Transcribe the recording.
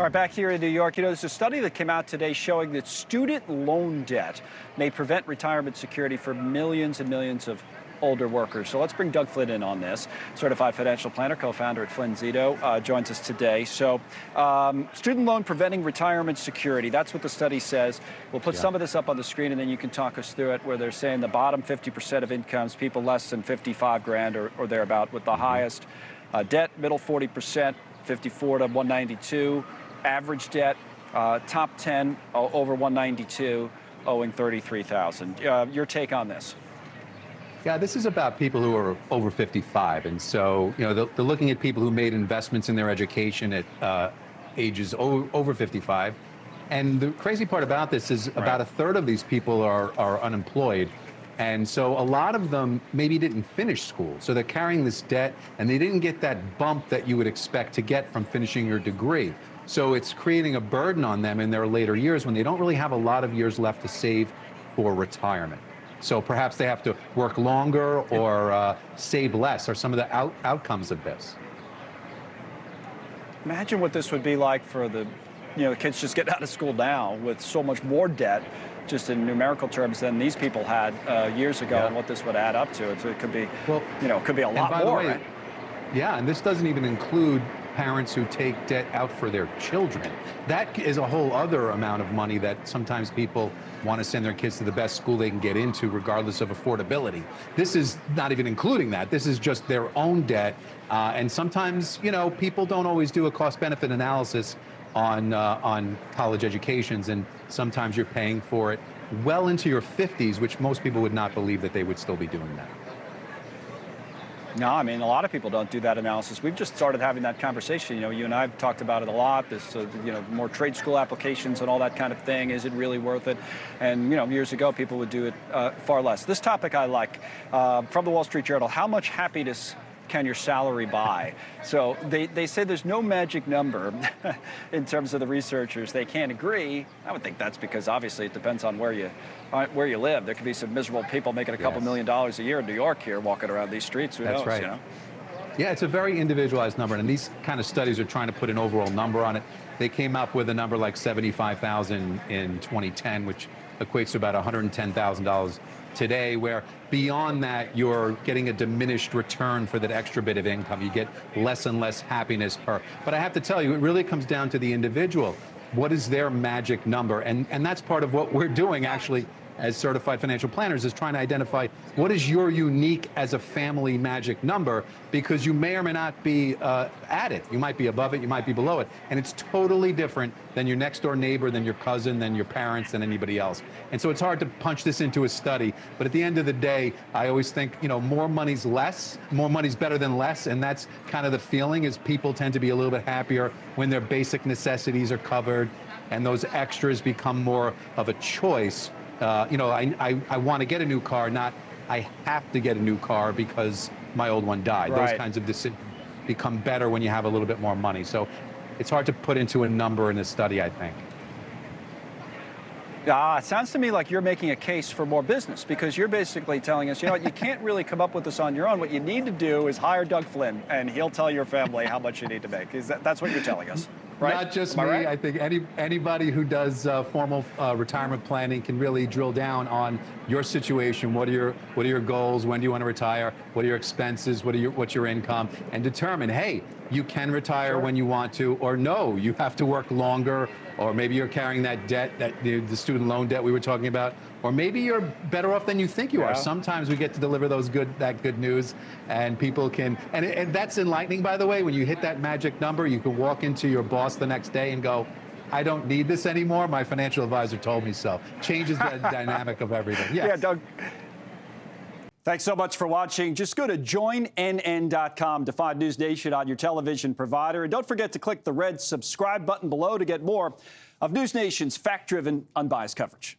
All right, back here in New York, there's a study that came out today showing that student loan debt may prevent retirement security for millions and millions of older workers. So let's bring Doug Flynn in on this. Certified financial planner, co-founder at Flynn Zito, joins us today. So student loan preventing retirement security, that's what the study says. We'll put some of this up on the screen and then you can talk us through it, where they're saying the bottom 50% of incomes, people less than 55 grand or thereabout with the highest debt, middle 40%, 54 to 192. Average debt, top 10 over 192, owing 33,000. Your take on this? Yeah, this is about people who are over 55, and so they're looking at people who made investments in their education at ages over 55. And the crazy part about this is about a third of these people are unemployed. And so a lot of them maybe didn't finish school. So they're carrying this debt and they didn't get that bump that you would expect to get from finishing your degree. So it's creating a burden on them in their later years when they don't really have a lot of years left to save for retirement. So perhaps they have to work longer or save less, are some of the outcomes of this. Imagine what this would be like for the kids just getting out of school now with so much more debt, just in numerical terms, than these people had years ago, and what this would add up to. It could be, it could be a lot more, right? Yeah, and this doesn't even include parents who take debt out for their children. That is a whole other amount of money that sometimes people want to send their kids to the best school they can get into, regardless of affordability. This is not even including that. This is just their own debt. And sometimes, people don't always do a cost-benefit analysis on college educations, and sometimes you're paying for it well into your 50s, which most people would not believe that they would still be doing that. No, I mean, a lot of people don't do that analysis. We've just started having that conversation. You and I have talked about it a lot, this, more trade school applications and all that kind of thing. Is it really worth it? And, years ago, people would do it far less. This topic I like, from the Wall Street Journal, how much happiness can your salary buy? So they say there's no magic number in terms of the researchers. They can't agree. I would think that's because obviously it depends on where you live. There could be some miserable people making a couple $1 million a year in New York here walking around these streets. Who knows, right. Yeah, it's a very individualized number, and these kind of studies are trying to put an overall number on it. They came up with a number like 75,000 in 2010, which equates to about $110,000 today, where beyond that, you're getting a diminished return for that extra bit of income. You get less and less happiness per. But I have to tell you, it really comes down to the individual. What is their magic number? And that's part of what we're doing, actually, as certified financial planners, is trying to identify what is your unique as a family magic number, because you may or may not be at it. You might be above it, you might be below it, and it's totally different than your next door neighbor, than your cousin, than your parents, than anybody else. And so it's hard to punch this into a study, but at the end of the day, I always think, more money's less, more money's better than less, and that's kind of the feeling, is people tend to be a little bit happier when their basic necessities are covered, and those extras become more of a choice. I want to get a new car, not I have to get a new car because my old one died. Those kinds of decisions become better when you have a little bit more money. So it's hard to put into a number in a study, I think. It sounds to me like you're making a case for more business, because you're basically telling us, you can't really come up with this on your own. What you need to do is hire Doug Flynn, and he'll tell your family how much you need to make. That's what you're telling us, right? Not just me. Right? I think anybody who does formal retirement planning can really drill down on your situation. What are your goals? When do you want to retire? What are your expenses? What's your income? And determine, hey, you can retire when you want to, or no, you have to work longer, or maybe you're carrying that debt, the student loan debt we were talking about, or maybe you're better off than you think you are. Sometimes we get to deliver that good news, and people can, and that's enlightening, by the way. When you hit that magic number, you can walk into your boss the next day and go, I don't need this anymore. My financial advisor told me so. Changes the dynamic of everything. Yes. Yeah, Doug. Thanks so much for watching. Just go to joinnn.com to find NewsNation on your television provider. And don't forget to click the red subscribe button below to get more of NewsNation's fact-driven, unbiased coverage.